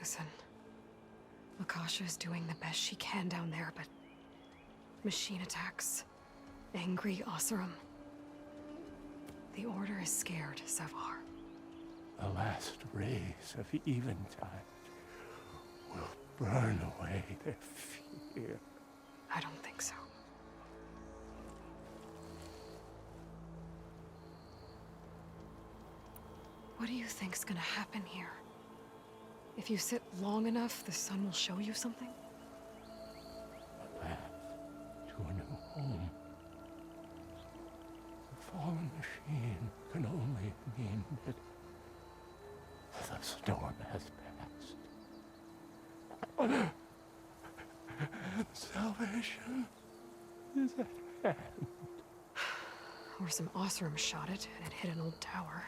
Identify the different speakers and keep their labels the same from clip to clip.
Speaker 1: Listen, Akasha is doing the best she can down there, but machine attacks, angry Oseram. The Order is scared, Savar.
Speaker 2: The last rays of Eventide will burn away their fear.
Speaker 1: I don't think so. What do you think's gonna happen here? If you sit long enough, the sun will show you something?
Speaker 2: A path to a new home. The fallen machine can only mean that the storm has passed. Salvation is at hand.
Speaker 1: Or some Oseram shot it, and it hit an old tower.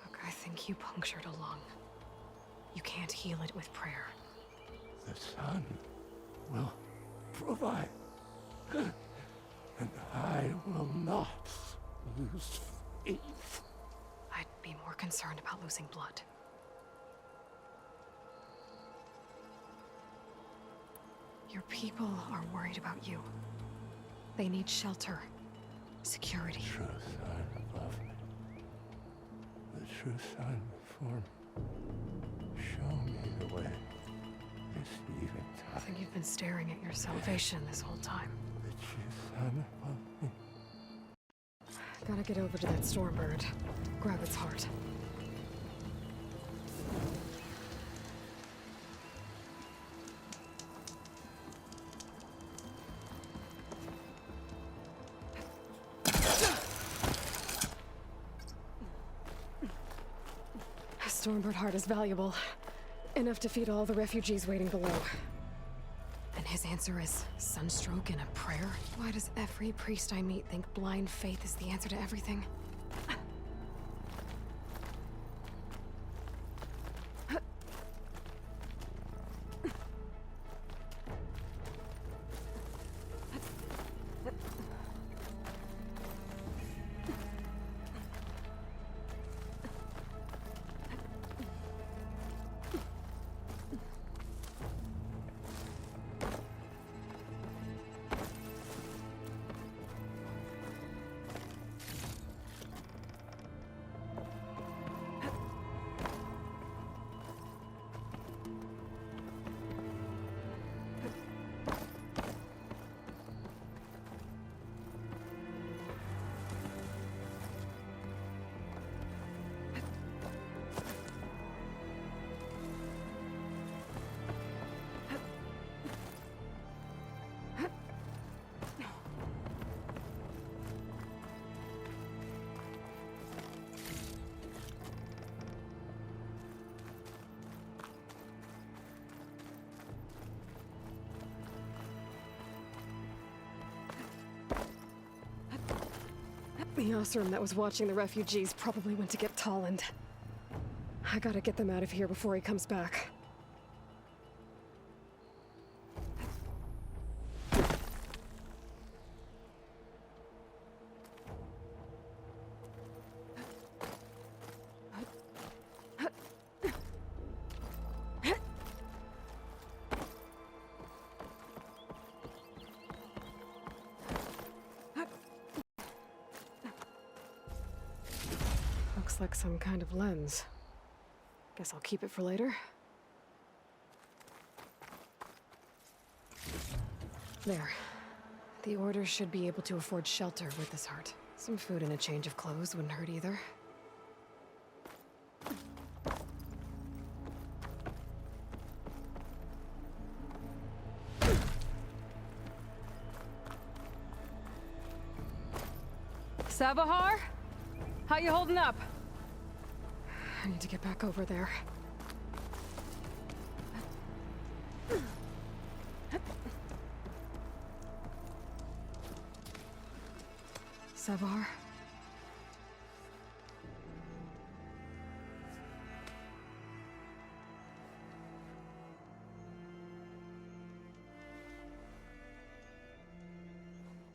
Speaker 1: Look, I think you punctured a lung. You can't heal it with prayer.
Speaker 2: The sun will provide. And I will not lose faith.
Speaker 1: I'd be more concerned about losing blood. Your people are worried about you. They need shelter, security.
Speaker 2: The true sun above me. The true sun before me. Show me the way. This eventide.
Speaker 1: I think you've been staring at your salvation this whole time.
Speaker 2: The true sun above me.
Speaker 1: Gotta get over to that Stormbird. Grab its heart. A Stormbird heart is valuable. Enough to feed all the refugees waiting below. And his answer is sunstroke and a prayer? Why does every priest I meet think blind faith is the answer to everything? The Oseram that was watching the refugees probably went to get Tolland. I gotta get them out of here before he comes back. Looks like some kind of lens. Guess I'll keep it for later. There. The Order should be able to afford shelter with this heart. Some food and a change of clothes wouldn't hurt either. Savahar? How you holding up? I need to get back over there. Savar?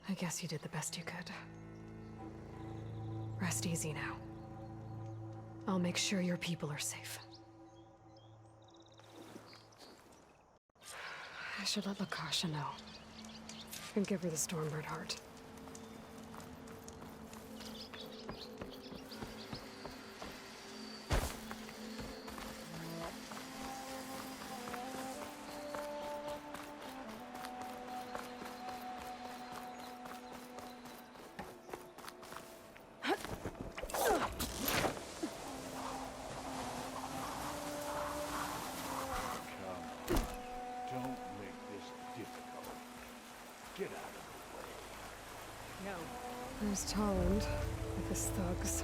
Speaker 1: I guess you did the best you could. Rest easy now. I'll make sure your people are safe. I should let Lakasha know. And give her the Stormbird heart.
Speaker 3: Don't make this difficult. Get out of the way. No.
Speaker 1: There's Tolland with his thugs.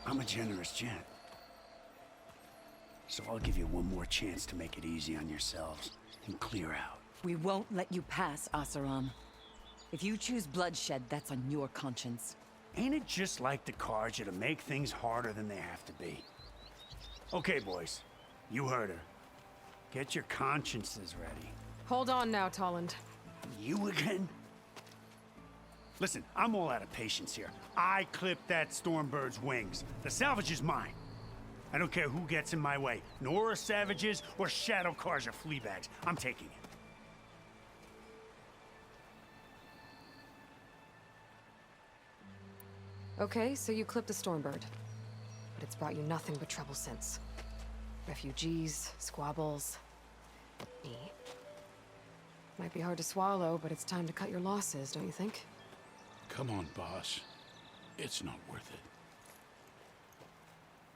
Speaker 4: I'm a generous gent. So I'll give you one more chance to make it easy on yourselves and clear out.
Speaker 5: We won't let you pass, Asaram. If you choose bloodshed, that's on your conscience.
Speaker 4: Ain't it just like the Carja to make things harder than they have to be? Okay, boys. You heard her. Get your consciences ready.
Speaker 1: Hold on now, Tolland.
Speaker 4: You again? Listen, I'm all out of patience here. I clipped that Stormbird's wings. The salvage is mine. I don't care who gets in my way. Nora savages or Shadow Carja fleabags. I'm taking it.
Speaker 1: Okay, so you clipped the Stormbird. But it's brought you nothing but trouble since. Refugees, squabbles, me. Might be hard to swallow, but it's time to cut your losses, don't you think?
Speaker 3: Come on, boss. It's not worth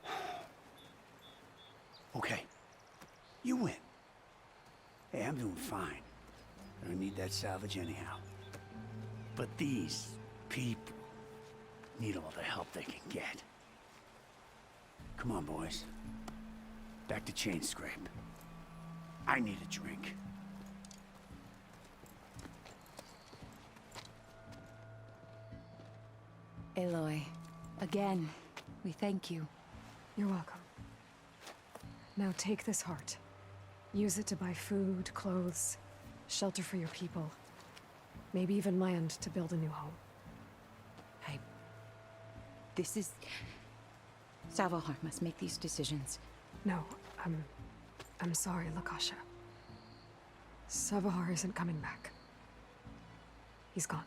Speaker 3: it.
Speaker 4: Okay. You win. Hey, I'm doing fine. I don't need that salvage anyhow. But these people need all the help they can get. Come on, boys. Back to Chainscrape. I need a drink.
Speaker 5: Aloy, again, we thank you.
Speaker 1: You're welcome. Now take this heart. Use it to buy food, clothes, shelter for your people. Maybe even land to build a new home.
Speaker 5: This is... Savahar must make these decisions.
Speaker 1: No, I'm sorry, Lakasha. Savahar isn't coming back. He's gone.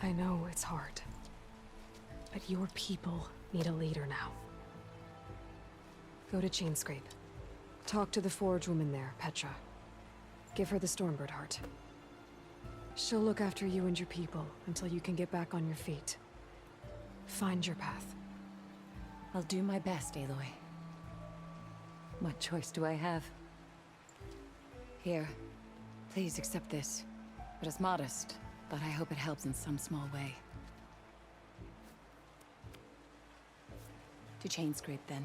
Speaker 1: I know it's hard, but your people need a leader now. Go to Chainscrape. Talk to the Forge woman there, Petra. Give her the Stormbird heart. She'll look after you and your people until you can get back on your feet. Find your path.
Speaker 5: I'll do my best, Aloy. What choice do I have? Here, please accept this. It is modest, but I hope it helps in some small way. To Chainscrape, then.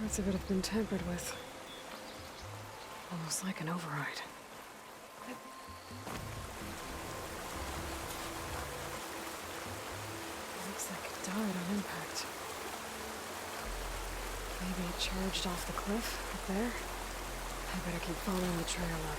Speaker 1: Parts of it have been tampered with. Almost like an override. Looks like it died on impact. Maybe it charged off the cliff up there. I better keep following the trail up.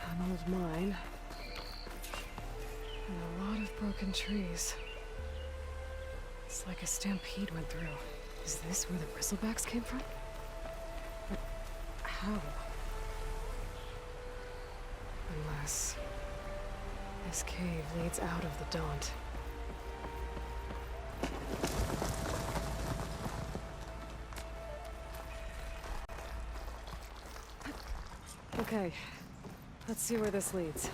Speaker 1: An old mine. And a lot of broken trees. It's like a stampede went through. Is this where the bristlebacks came from? But how? Unless this cave leads out of the Daunt. Okay, let's see where this leads.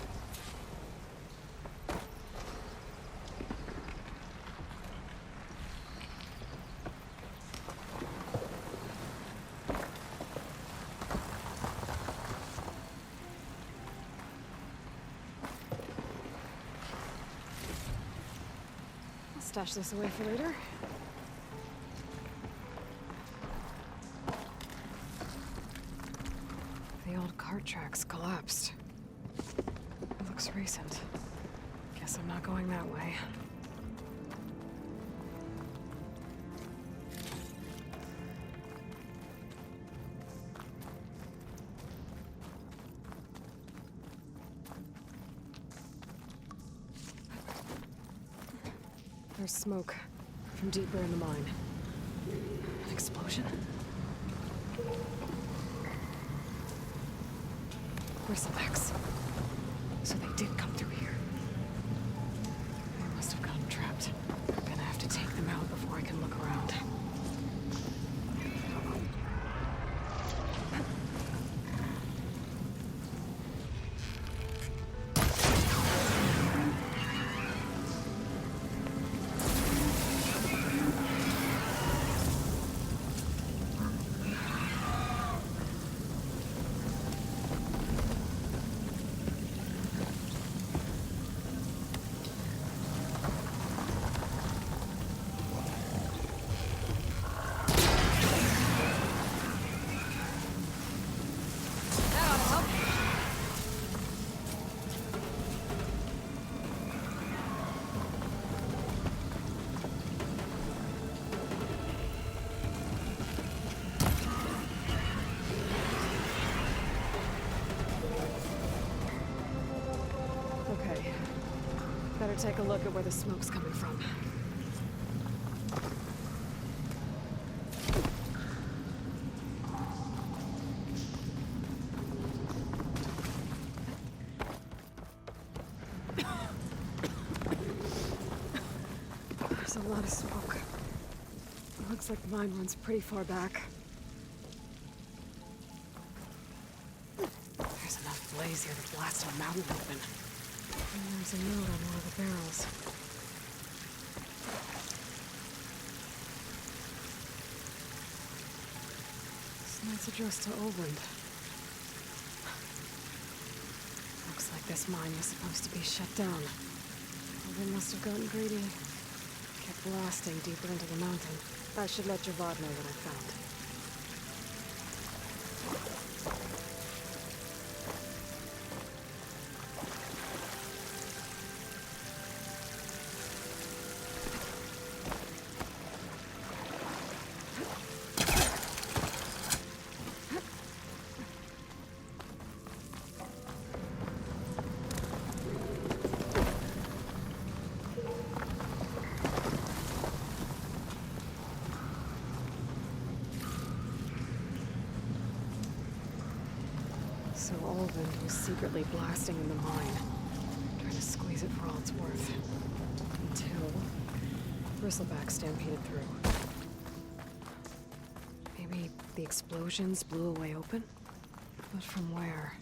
Speaker 1: I'll stash this away for later. The old cart tracks collapsed. It looks recent. Guess I'm not going that way. There's smoke from deeper in the mine. An explosion? Bristlebacks. So they did come through here. They must have gotten trapped. I'm gonna have to take them out before I can look around. Better take a look at where the smoke's coming from. There's a lot of smoke. It looks like the mine runs pretty far back. There's enough blaze here to blast a mountain open. And there's a note on one of the barrels. This night's addressed to Obernd. Looks like this mine was supposed to be shut down. Obernd must have gotten greedy. Kept blasting deeper into the mountain. I should let Javad know what I found. Alvin was secretly blasting in the mine, trying to squeeze it for all it's worth. Until Bristleback stampeded through. Maybe the explosions blew a way open? But from where?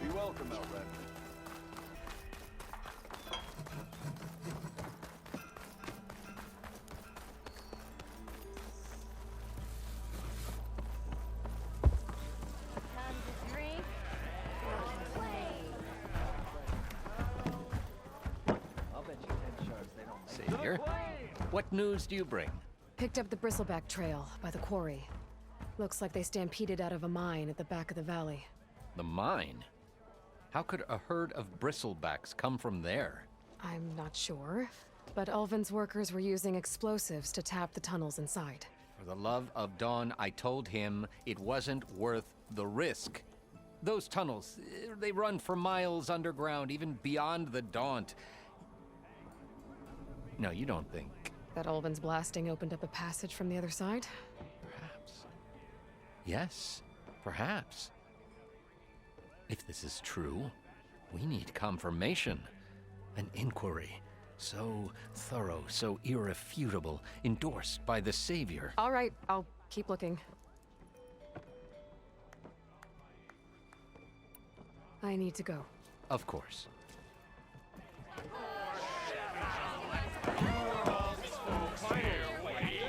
Speaker 6: Be welcome, Elred.
Speaker 7: Savior, what news do you bring?
Speaker 1: Picked up the Bristleback trail by the quarry. Looks like they stampeded out of a mine at the back of the valley.
Speaker 7: The mine? How could a herd of bristlebacks come from there?
Speaker 1: I'm not sure, but Alvin's workers were using explosives to tap the tunnels inside.
Speaker 7: For the love of Dawn, I told him it wasn't worth the risk. Those tunnels, they run for miles underground, even beyond the Daunt. No, you don't think.
Speaker 1: That Alvin's blasting opened up a passage from the other side?
Speaker 7: Perhaps. Yes, perhaps. If this is true, we need confirmation. An inquiry. So thorough, so irrefutable, endorsed by the Savior.
Speaker 1: All right, I'll keep looking. I need to go.
Speaker 7: Of course.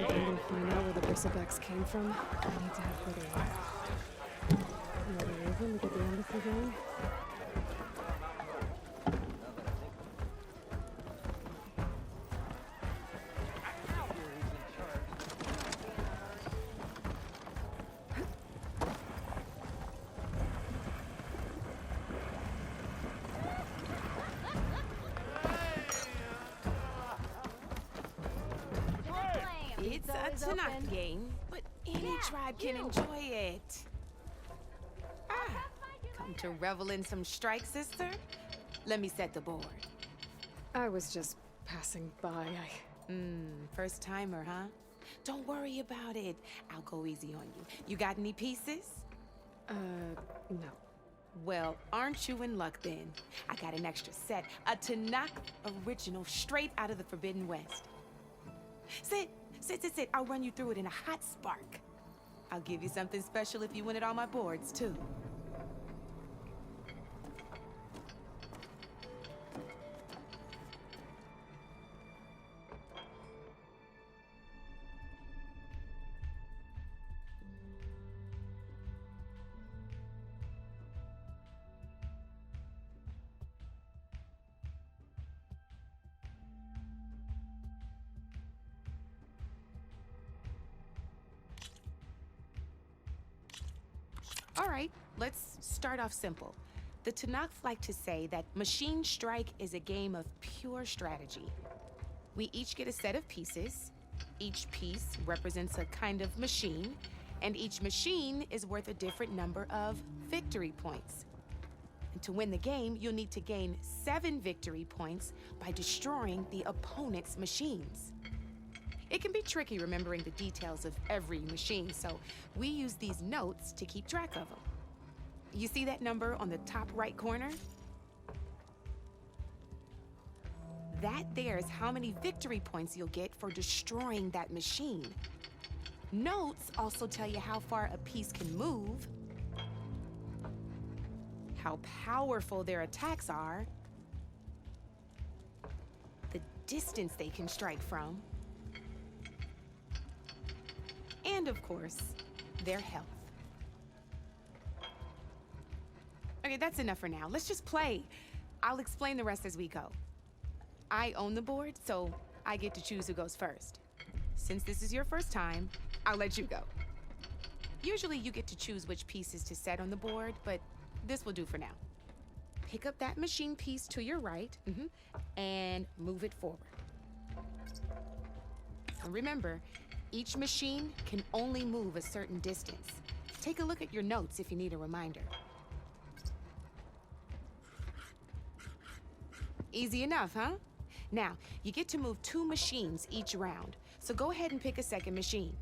Speaker 1: If I'm gonna find out where the Bristlebacks came from, I need to have further luck. Another Raven to get the embassy going?
Speaker 8: It's a Tanakh game, but any tribe can enjoy it. Ah, come to revel in some strike, sister? Let me set the board.
Speaker 1: I was just passing by.
Speaker 8: First timer, huh? Don't worry about it. I'll go easy on you. You got any pieces?
Speaker 1: No.
Speaker 8: Well, aren't you in luck then? I got an extra set, a Tanakh original straight out of the Forbidden West. Sit. I'll run you through it in a hot spark. I'll give you something special if you win at all my boards, too. All right, let's start off simple. The Tanakh like to say that Machine Strike is a game of pure strategy. We each get a set of pieces. Each piece represents a kind of machine, and each machine is worth a different number of victory points. And to win the game, you'll need to gain 7 victory points by destroying the opponent's machines. It can be tricky remembering the details of every machine, so we use these notes to keep track of them. You see that number on the top right corner? That there is how many victory points you'll get for destroying that machine. Notes also tell you how far a piece can move, how powerful their attacks are, the distance they can strike from, and of course, their health. Okay, that's enough for now. Let's just play. I'll explain the rest as we go. I own the board, so I get to choose who goes first. Since this is your first time, I'll let you go. Usually you get to choose which pieces to set on the board, but this will do for now. Pick up that machine piece to your right, and move it forward. And remember, each machine can only move a certain distance. Take a look at your notes if you need a reminder. Easy enough, huh? Now, you get to move 2 machines each round, so go ahead and pick a second machine.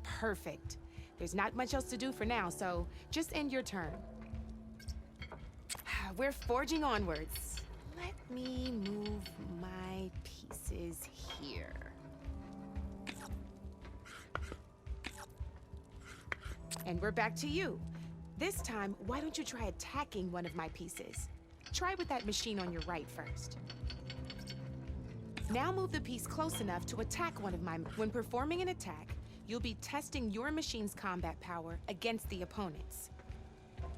Speaker 8: Perfect. There's not much else to do for now, so just end your turn. We're forging onwards. Let me move my pieces here. And we're back to you. This time, why don't you try attacking one of my pieces? Try with that machine on your right first. Now move the piece close enough to attack one of my... When performing an attack, you'll be testing your machine's combat power against the opponent's.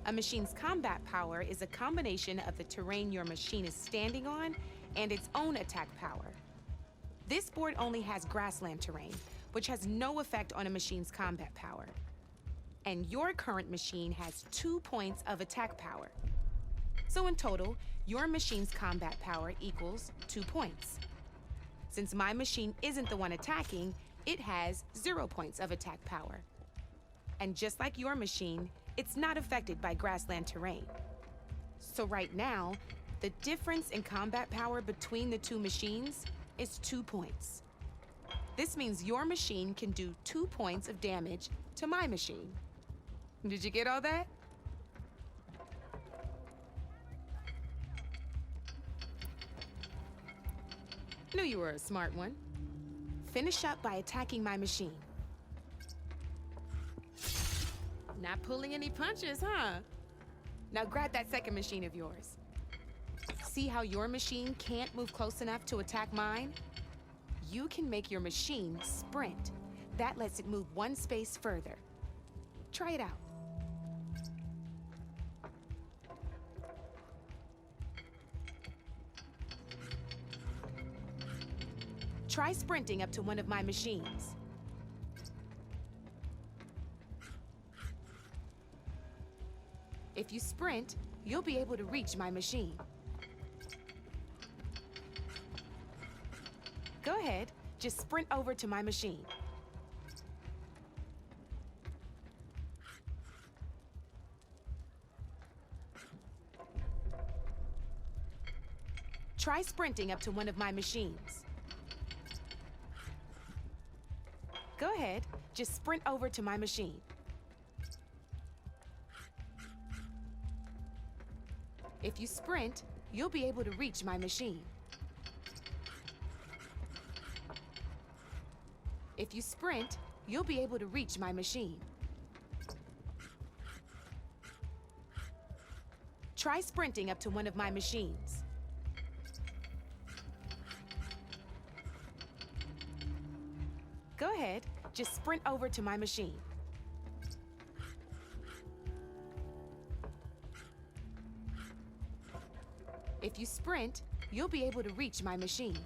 Speaker 8: A machine's combat power is a combination of the terrain your machine is standing on and its own attack power. This board only has grassland terrain, which has no effect on a machine's combat power. And your current machine has 2 points of attack power. So in total, your machine's combat power equals 2 points. Since my machine isn't the one attacking, it has 0 points of attack power. And just like your machine, it's not affected by grassland terrain. So right now, the difference in combat power between the 2 machines is 2 points. This means your machine can do 2 points of damage to my machine. Did you get all that? Knew you were a smart one. Finish up by attacking my machine. Not pulling any punches, huh? Now grab that second machine of yours. See how your machine can't move close enough to attack mine? You can make your machine sprint. That lets it move 1 space further. Try it out. Try sprinting up to one of my machines. If you sprint, you'll be able to reach my machine. Go ahead, just sprint over to my machine. Try sprinting up to one of my machines. Go ahead, just sprint over to my machine. If you sprint, you'll be able to reach my machine. If you sprint, you'll be able to reach my machine. Try sprinting up to one of my machines. Go ahead, just sprint over to my machine. If you sprint, you'll be able to reach my machine.